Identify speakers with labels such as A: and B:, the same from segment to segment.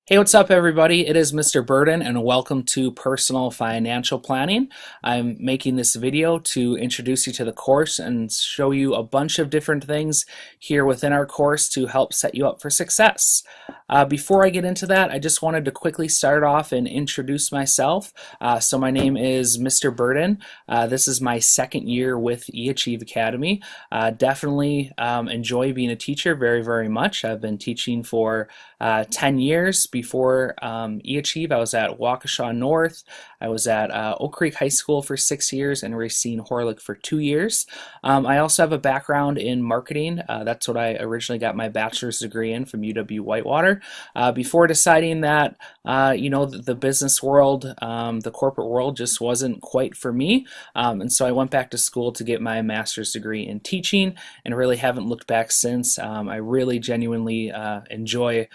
A: Hey, what's up, everybody? It is Mr. Burden, and welcome to Personal Financial Planning. I'm making this video to introduce you to the course and show you a bunch of different things here within our course to help set you up for success. Before I get into that, I just wanted to quickly start off and introduce myself. So my name is Mr. Burden. This is my second year with eAchieve Academy. Definitely enjoy being a teacher very, very much. I've been teaching for 10 years. Before eAchieve, I was at Waukesha North. I was at Oak Creek High School for 6 years and Racine Horlick for 2 years. I also have a background in marketing. That's what I originally got my bachelor's degree in from UW-Whitewater. Before deciding that, the business world, the corporate world just wasn't quite for me. And so I went back to school to get my master's degree in teaching and really haven't looked back since. I really genuinely enjoy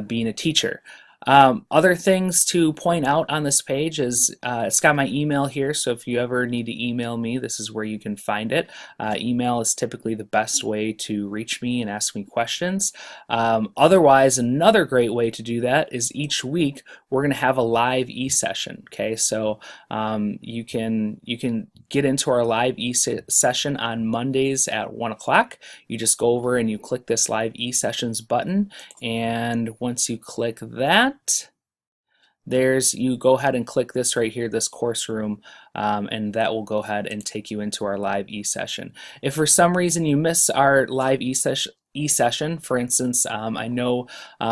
A: being a teacher. Other things to point out on this page is it's got my email here, so if you ever need to email me, this is where you can find it. Email is typically the best way to reach me and ask me questions. Otherwise, another great way to do that is each week we're going to have a live e-session. Okay, so you can get into our live e-session on Mondays at 1 o'clock. You just go over and you click this live e-sessions button, and once you click that, you go ahead and click this right here, this course room, and that will go ahead and take you into our live e-session. If for some reason you miss our live e-session, for instance, I know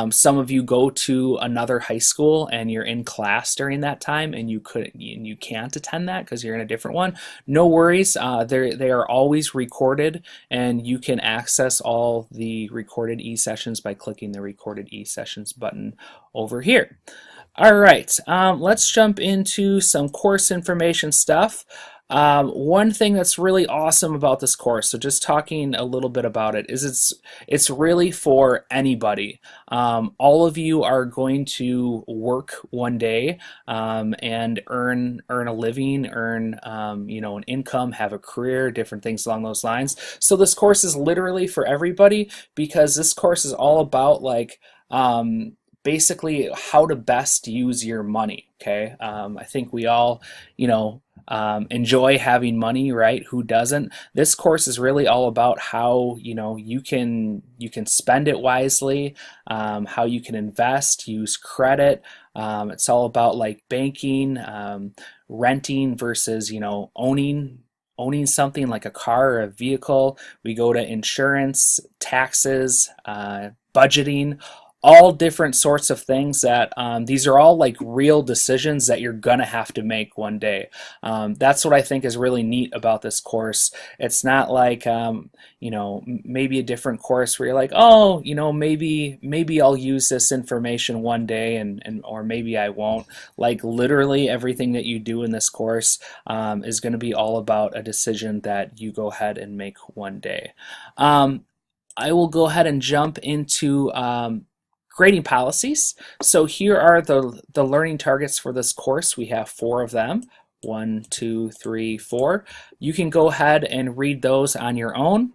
A: some of you go to another high school and you're in class during that time and you can't attend that because you're in a different one. No worries, they are always recorded, and you can access all the recorded e-sessions by clicking the recorded e-sessions button over here. All right, let's jump into some course information stuff. One thing that's really awesome about this course, so just talking a little bit about it, is it's really for anybody. All of you are going to work one day and earn a living, earn an income, have a career, different things along those lines. So this course is literally for everybody, because this course is all about basically how to best use your money. Okay, I think we all, enjoy having money, right? Who doesn't? This course is really all about how you can spend it wisely, how you can invest, use credit. It's all about like banking, renting versus owning something like a car or a vehicle. We go to insurance, taxes, budgeting, all different sorts of things that these are all like real decisions that you're gonna have to make one day. That's what I think is really neat about this course. It's not like maybe a different course where you're like, oh, maybe I'll use this information one day or maybe I won't. Like literally everything that you do in this course is going to be all about a decision that you go ahead and make one day. I will go ahead and jump into grading policies. So here are the learning targets for this course. We have 4 of them. 1, 2, 3, 4. You can go ahead and read those on your own.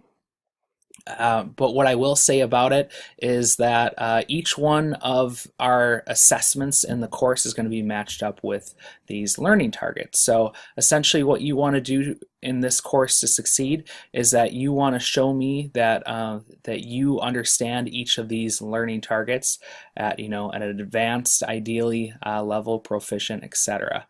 A: But what I will say about it is that each one of our assessments in the course is going to be matched up with these learning targets. So essentially what you want to do in this course to succeed is that you want to show me that that you understand each of these learning targets at an advanced, ideally level, proficient, etc.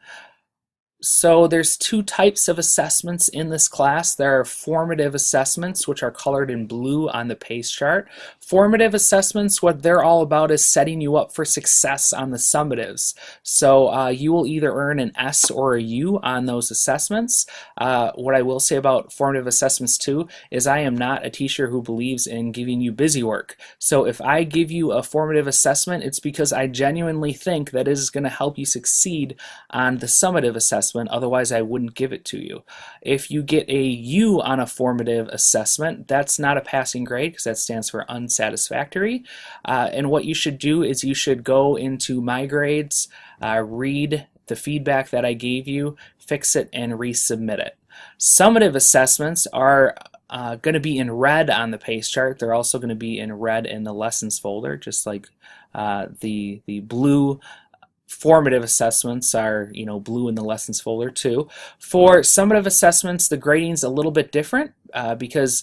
A: So there's 2 types of assessments in this class. There are formative assessments, which are colored in blue on the PACE chart. Formative assessments, what they're all about is setting you up for success on the summatives. So you will either earn an S or a U on those assessments. What I will say about formative assessments too is I am not a teacher who believes in giving you busy work. So if I give you a formative assessment, it's because I genuinely think that it is going to help you succeed on the summative assessment. Otherwise I wouldn't give it to you. If you get a U on a formative assessment, that's not a passing grade because that stands for unsatisfactory. And what you should do is you should go into My Grades, read the feedback that I gave you, fix it, and resubmit it. Summative assessments are going to be in red on the PACE chart. They're also going to be in red in the lessons folder, just like the blue formative assessments are, blue in the lessons folder too. For summative assessments, the grading's a little bit different because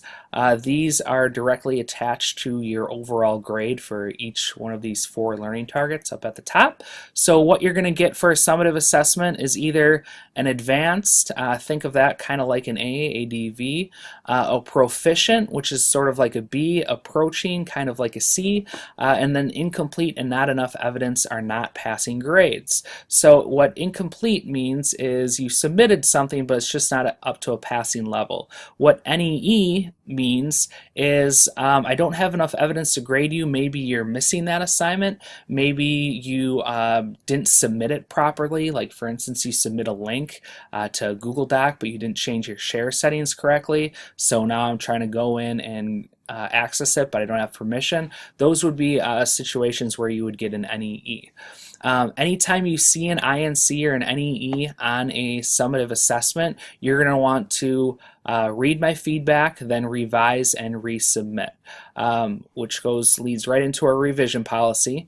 A: these are directly attached to your overall grade for each one of these 4 learning targets up at the top. So what you're going to get for a summative assessment is either an advanced, think of that kind of like an A, ADV, a proficient, which is sort of like a B, approaching, kind of like a C, and then incomplete and not enough evidence are not passing grades. So what incomplete means is you submitted something, but it's just not up to a passing level. What NEE means is I don't have enough evidence to grade you. Maybe you're missing that assignment. Maybe you didn't submit it properly. Like for instance, you submit a link to Google Doc, but you didn't change your share settings correctly. So now I'm trying to go in and access it, but I don't have permission. Those would be situations where you would get an NEE. Anytime you see an INC or an NEE on a summative assessment, you're going to want to read my feedback, then revise and resubmit, which leads right into our revision policy.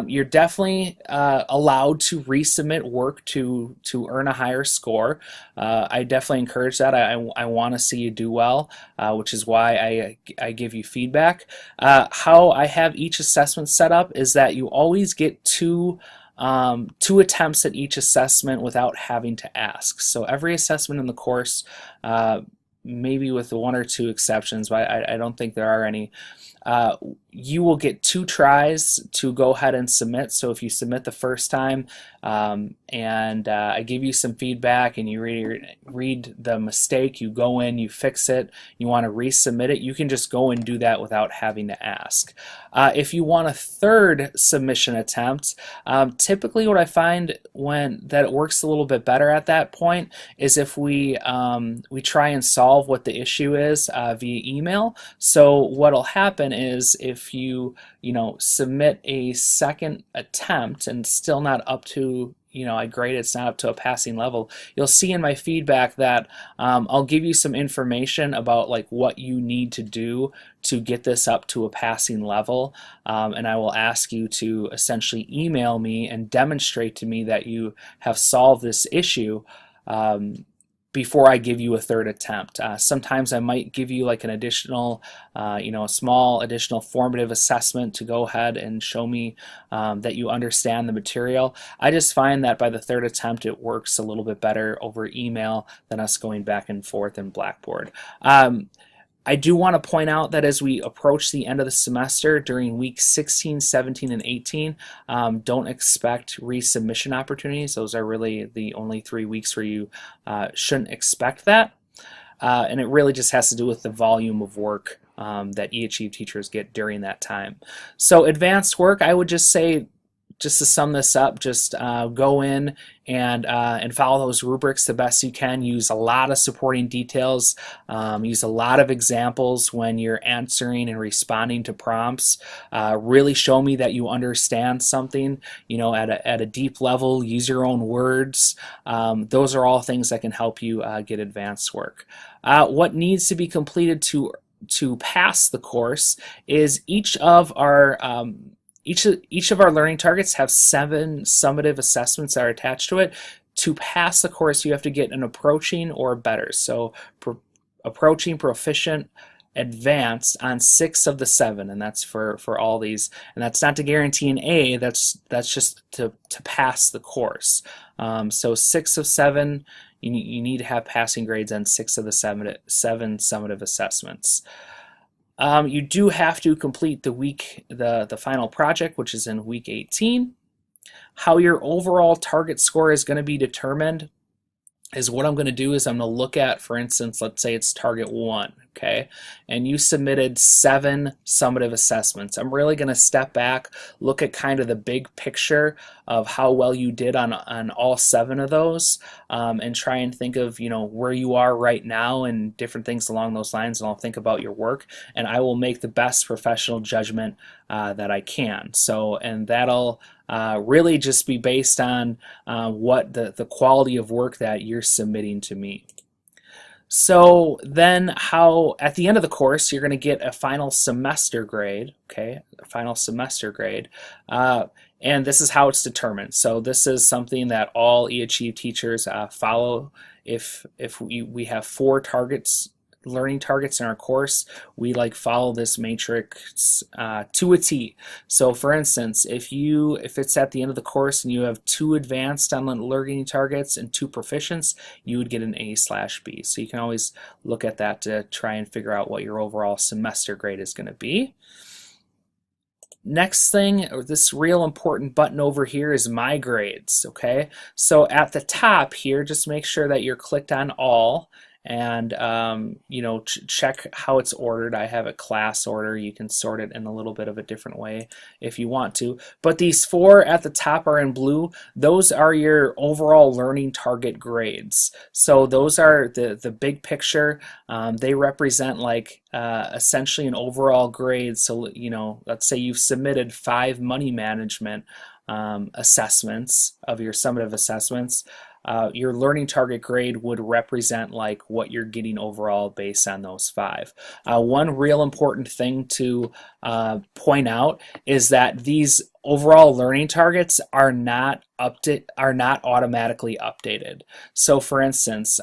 A: You're definitely allowed to resubmit work to earn a higher score. I definitely encourage that. I want to see you do well, which is why I give you feedback. How I have each assessment set up is that you always get two attempts at each assessment without having to ask. So every assessment in the course, maybe with 1 or 2 exceptions, but I don't think there are any, you will get 2 tries to go ahead and submit. So if you submit the first time and I give you some feedback and you read the mistake, you go in, you fix it, you want to resubmit it, you can just go and do that without having to ask. If you want a 3rd submission attempt, typically what I find that it works a little bit better at that point is if we try and solve what the issue is via email. So what'll happen is if you submit a 2nd attempt and still not up to, I grade it's not up to a passing level, you'll see in my feedback that I'll give you some information about like what you need to do to get this up to a passing level, and I will ask you to essentially email me and demonstrate to me that you have solved this issue before I give you a 3rd attempt. Sometimes I might give you like an additional, a small additional formative assessment to go ahead and show me that you understand the material. I just find that by the 3rd attempt it works a little bit better over email than us going back and forth in Blackboard. I do want to point out that as we approach the end of the semester during weeks 16, 17, and 18, don't expect resubmission opportunities. Those are really the only 3 weeks where you shouldn't expect that. And it really just has to do with the volume of work that eAchieve teachers get during that time. So advanced work, I would just say, just to sum this up, just go in and follow those rubrics the best you can. Use a lot of supporting details. Use a lot of examples when you're answering and responding to prompts. Really show me that you understand something, at a deep level. Use your own words. Those are all things that can help you get advanced work. What needs to be completed to pass the course is each of our learning targets have 7 summative assessments that are attached to it. To pass the course, you have to get an approaching or better. So approaching, proficient, advanced on 6 of the 7, and that's for all these. And that's not to guarantee an A. That's just to pass the course. So 6 of 7, you need to have passing grades on 6 of the 7 summative assessments. You do have to complete the final project, which is in week 18. How your overall target score is going to be determined is what I'm going to do is I'm going to look at, for instance, let's say it's target 1, okay, and you submitted 7 summative assessments. I'm really going to step back, look at kind of the big picture of how well you did on all 7 of those, and try and think of where you are right now and different things along those lines, and I'll think about your work, and I will make the best professional judgment that I can. So, and that'll really just be based on what the quality of work that you're submitting to me. So then how at the end of the course you're going to get a final semester grade, okay? A final semester grade. Uh, and this is how it's determined. So this is something that all eAchieve teachers follow. If we have 4 learning targets in our course, we like follow this matrix to a T. So for instance, if it's at the end of the course and you have 2 advanced on the learning targets and 2 proficients, you would get an A/B. So you can always look at that to try and figure out what your overall semester grade is going to be. Next thing, this real important button over here is My Grades, okay? So at the top here, just make sure that you're clicked on All, and check how it's ordered. I have a class order. You can sort it in a little bit of a different way if you want to. But these 4 at the top are in blue. Those are your overall learning target grades. So those are the big picture. They represent like essentially an overall grade. So let's say you've submitted 5 money management assessments of your summative assessments. Your learning target grade would represent like what you're getting overall based on those 5. One real important thing to point out is that these overall learning targets are not automatically updated. So for instance,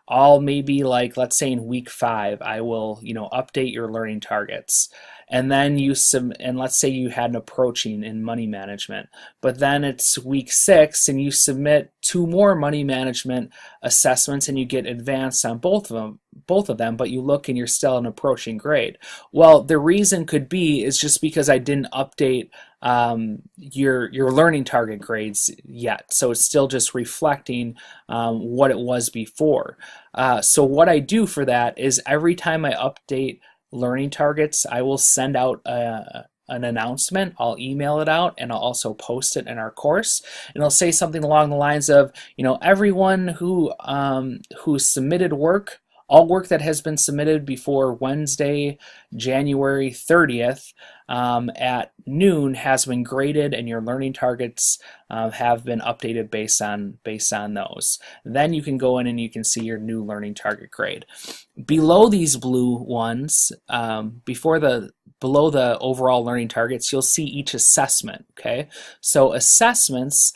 A: I'll maybe like, let's say in week 5, I will update your learning targets. And then and let's say you had an approaching in money management, but then it's week 6 and you submit 2 more money management assessments and you get advanced on both of them, but you look and you're still an approaching grade. Well, the reason could be is just because I didn't update your learning target grades yet, so it's still just reflecting what it was before. So what I do for that is every time I update learning targets, I will send out an announcement. I'll email it out and I'll also post it in our course, and I'll say something along the lines of, everyone who submitted work, all work that has been submitted before Wednesday, January 30th at noon has been graded, and your learning targets have been updated based on those. Then you can go in and you can see your new learning target grade. Below these blue ones, below the overall learning targets, you'll see each assessment, okay? So assessments,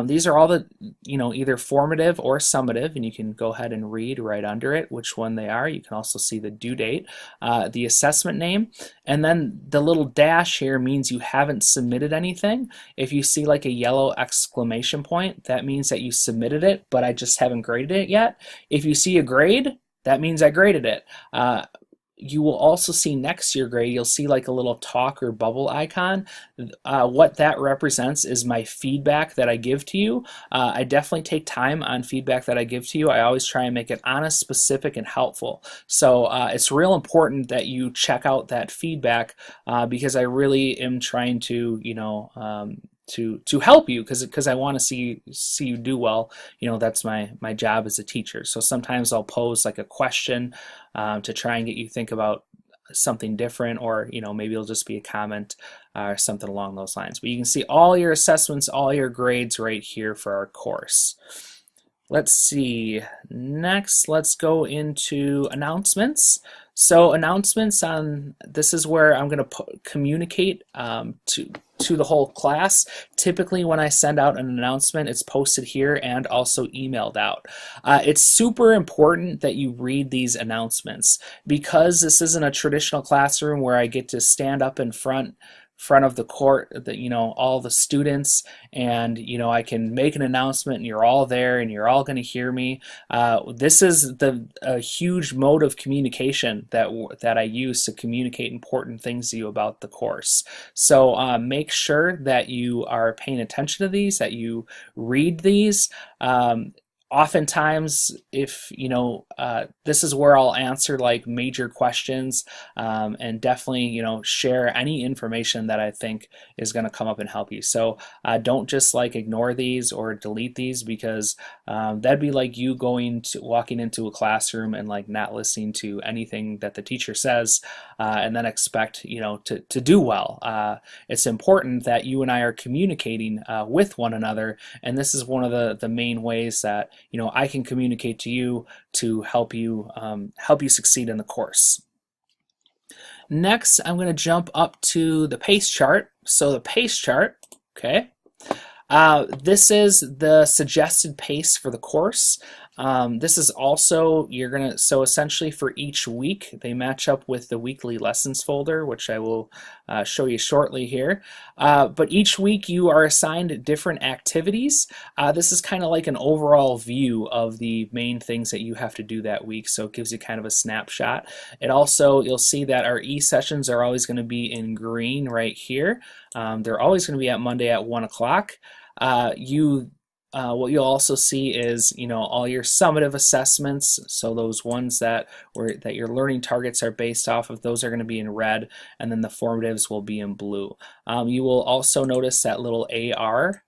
A: these are all the, either formative or summative, and you can go ahead and read right under it which one they are. You can also see the due date, the assessment name, and then the little dash here means you haven't submitted anything. If you see like a yellow exclamation point, that means that you submitted it, but I just haven't graded it yet. If you see a grade, that means I graded it. You will also see next to your grade, you'll see like a little talk or bubble icon. What that represents is my feedback that I give to you. I definitely take time on feedback that I give to you. I always try and make it honest, specific, and helpful. So it's real important that you check out that feedback because I really am trying to, to help you because I want to see you do well. That's my job as a teacher. So sometimes I'll pose like a question to try and get you to think about something different, or maybe it'll just be a comment or something along those lines. But you can see all your assessments, all your grades right here for our course. Let's see. Next, let's go into announcements. So announcements this is where I'm going to communicate to the whole class. Typically when I send out an announcement, it's posted here and also emailed out. It's super important that you read these announcements because this isn't a traditional classroom where I get to stand up in front of the court, all the students, and I can make an announcement and you're all there and you're all going to hear me. This is a huge mode of communication that I use to communicate important things to you about the course. So make sure that you are paying attention to these, that you read these. Oftentimes, if this is where I'll answer like major questions and definitely share any information that I think is going to come up and help you. So don't just like ignore these or delete these, because that'd be like you walking into a classroom and like not listening to anything that the teacher says and then expect to do well. It's important that you and I are communicating with one another, and this is one of the main ways that I can communicate to you to help you succeed in the course. Next, I'm going to jump up to the pace chart. So the pace chart, okay, this is the suggested pace for the course. This is also, so essentially for each week, they match up with the weekly lessons folder, which I will show you shortly here. But each week you are assigned different activities. This is kind of like an overall view of the main things that you have to do that week, so it gives you kind of a snapshot. It also, you'll see that our E-sessions are always going to be in green right here. They're always going to be at Monday at 1 o'clock. What you'll also see is, all your summative assessments. So those ones that your learning targets are based off of, those are going to be in red, and then the formatives will be in blue. You will also notice that little AR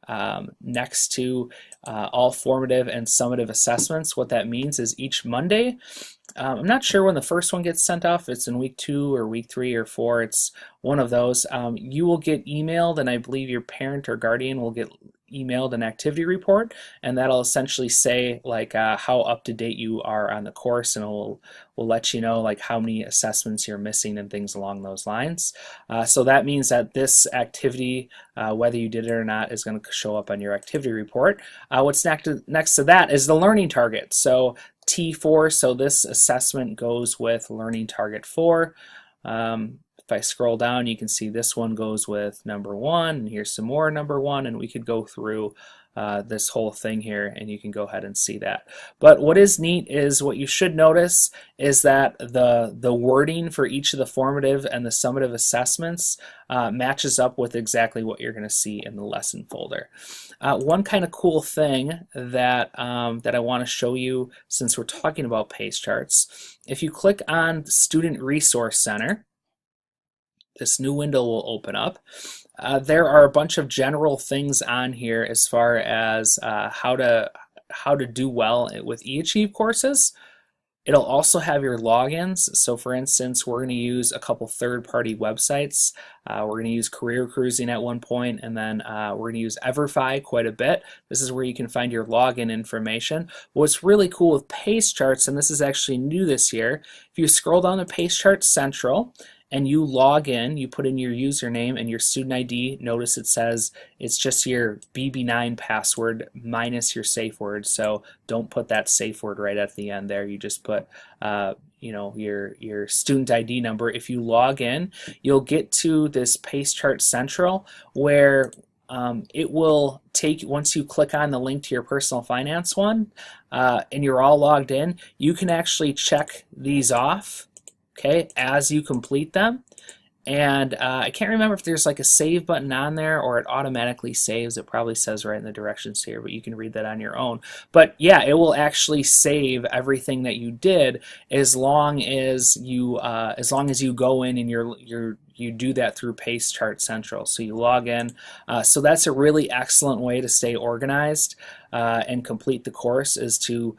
A: next to all formative and summative assessments. What that means is each Monday, I'm not sure when the first one gets sent off. It's in week 2 or week 3 or 4. It's one of those. You will get emailed, and I believe your parent or guardian will get emailed an activity report, and that'll essentially say like how up to date you are on the course, and will let you know like how many assessments you're missing and things along those lines. So that means that this activity, whether you did it or not, is going to show up on your activity report. What's next to that is the learning target. So T4, so this assessment goes with learning target 4. If I scroll down, you can see this one goes with number 1, and here's some more number 1, and we could go through this whole thing here, and you can go ahead and see that. But what is neat is, what you should notice is that the wording for each of the formative and the summative assessments matches up with exactly what you're going to see in the lesson folder. One kind of cool thing that I want to show you, since we're talking about pace charts, if you click on Student Resource Center, this new window will open up. There are a bunch of general things on here as far as how to do well with eAchieve courses. It'll also have your logins. So for instance, we're going to use a couple third-party websites. We're going to use Career Cruising at one point, and then we're going to use Everfi quite a bit. This is where you can find your login information. What's really cool with Pace Charts, and this is actually new this year, if you scroll down to Pace Charts Central, and you log in, you put in your username and your student ID, notice it says it's just your BB9 password minus your safe word. So don't put that safe word right at the end there. You just put your student ID number. If you log in, you'll get to this Pace Chart Central, where it will take, once you click on the link to your personal finance one, and you're all logged in, you can actually check these off, okay, as you complete them. And I can't remember if there's like a save button on there or it automatically saves. It probably says right in the directions here, but you can read that on your own. But yeah, it will actually save everything that you did, as long as you go in and you do that through Pace Chart Central. So you log in. So that's a really excellent way to stay organized and complete the course, is to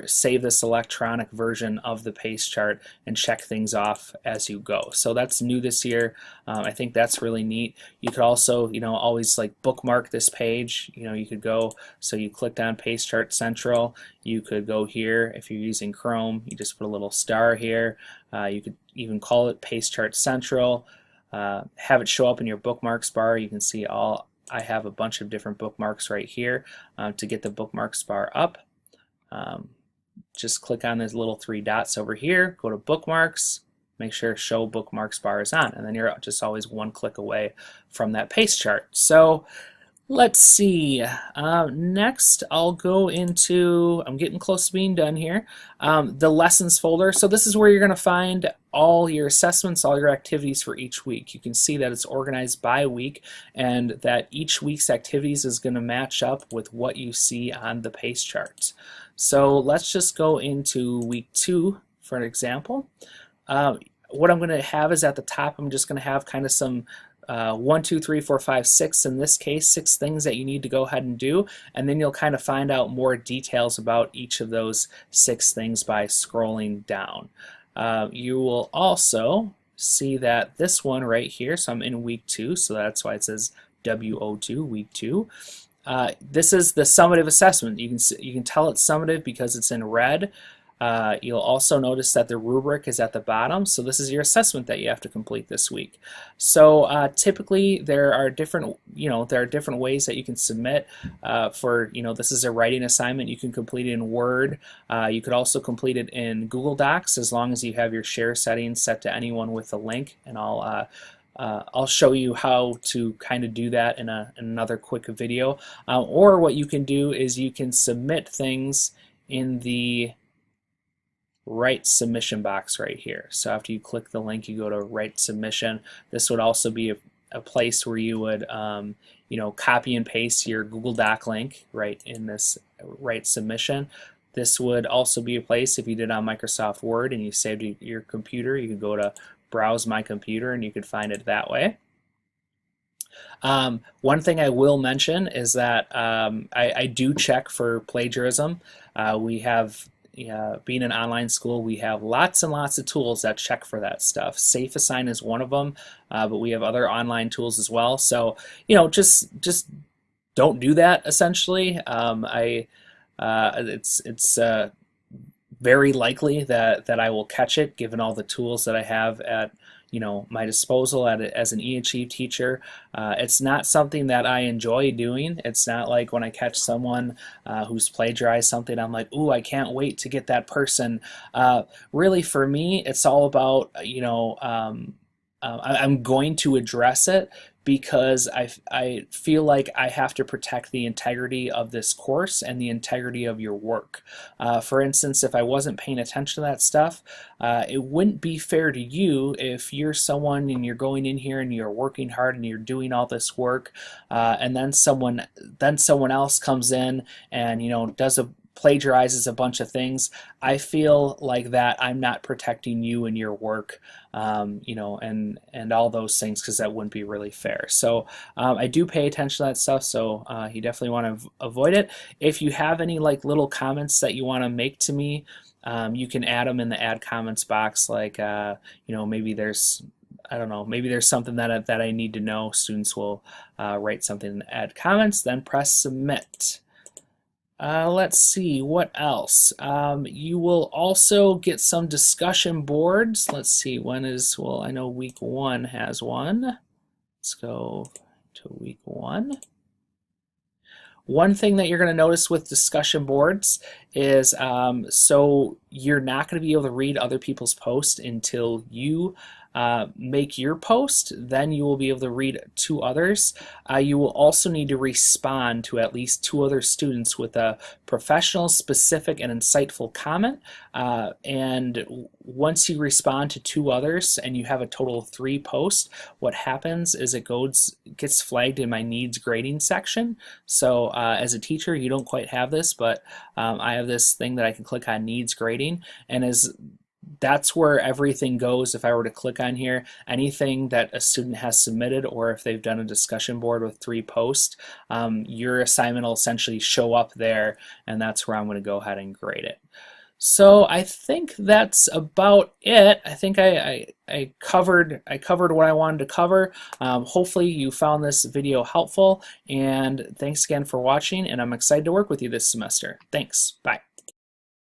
A: save this electronic version of the Pace Chart and check things off as you go. So that's new this year. I think that's really neat. You could also always like bookmark this page. You could go, so you clicked on Pace Chart Central, you could go here. If you're using Chrome, you just put a little star here. You could even call it Pace Chart Central, have it show up in your bookmarks bar. You can see I have a bunch of different bookmarks right here. To get the bookmarks bar up, just click on these little 3 dots over here, go to bookmarks, make sure show bookmarks bar is on, and then you're just always 1 click away from that pace chart. So let's see. Next, I'll go into, I'm getting close to being done here, the lessons folder. So this is where you're going to find all your assessments, all your activities for each week. You can see that it's organized by week, and that each week's activities is going to match up with what you see on the pace charts. So let's just go into week 2 for an example. What I'm going to have is at the top, I'm just going to have kind of some 1, 2, 3, 4, 5, 6, in this case, 6 things that you need to go ahead and do, and then you'll kind of find out more details about each of those 6 things by scrolling down. You will also see that this one right here, so I'm in week 2, so that's why it says WO2, week 2. This is the summative assessment. You can tell it's summative because it's in red. You'll also notice that the rubric is at the bottom, so this is your assessment that you have to complete this week. So typically there are different ways that you can submit. This is a writing assignment. You can complete it in Word. You could also complete it in Google Docs as long as you have your share settings set to anyone with a link, and I'll show you how to kind of do that in another quick video. Or what you can do is you can submit things in the write submission box right here. So after you click the link, you go to write submission. This would also be a place where you would copy and paste your Google Doc link right in this write submission. This would also be a place, if you did on Microsoft Word and you saved your computer, you could go to browse my computer and you could find it that way. One thing I will mention is that I do check for plagiarism. We have being an online school, we have lots and lots of tools that check for that stuff. SafeAssign is one of them, but we have other online tools as well. So just don't do that. Essentially, it's very likely that I will catch it, given all the tools that I have at my disposal as an eAchieve teacher. It's not something that I enjoy doing. It's not like when I catch someone who's plagiarized something, I'm like, ooh, I can't wait to get that person. Really, for me, it's all about, I'm going to address it because I feel like I have to protect the integrity of this course and the integrity of your work. For instance, if I wasn't paying attention to that stuff, it wouldn't be fair to you if you're someone and you're going in here and you're working hard and you're doing all this work, and then someone else comes in and plagiarizes a bunch of things. I feel like that I'm not protecting you and your work, and all those things, because that wouldn't be really fair. So I do pay attention to that stuff, so you definitely want to avoid it. If you have any little comments that you want to make to me, you can add them in the add comments box. Maybe there's maybe there's something that I need to know. Students will write something in the add comments, then press submit. Let's see, what else? You will also get some discussion boards. Let's see, I know week 1 has one. Let's go to week 1. One thing that you're going to notice with discussion boards is so you're not going to be able to read other people's posts until you make your post. Then you will be able to read to others. You will also need to respond to at least 2 other students with a professional, specific, and insightful comment. And once you respond to 2 others and you have a total of 3 posts, what happens is it gets flagged in my needs grading section. So as a teacher, you don't quite have this, but I have this thing that I can click on needs grading, and that's where everything goes. If I were to click on here, anything that a student has submitted, or if they've done a discussion board with 3 posts, your assignment will essentially show up there, and that's where I'm going to go ahead and grade it. So I think that's about it. I think I covered what I wanted to cover. Hopefully you found this video helpful, and thanks again for watching, and I'm excited to work with you this semester. Thanks. Bye.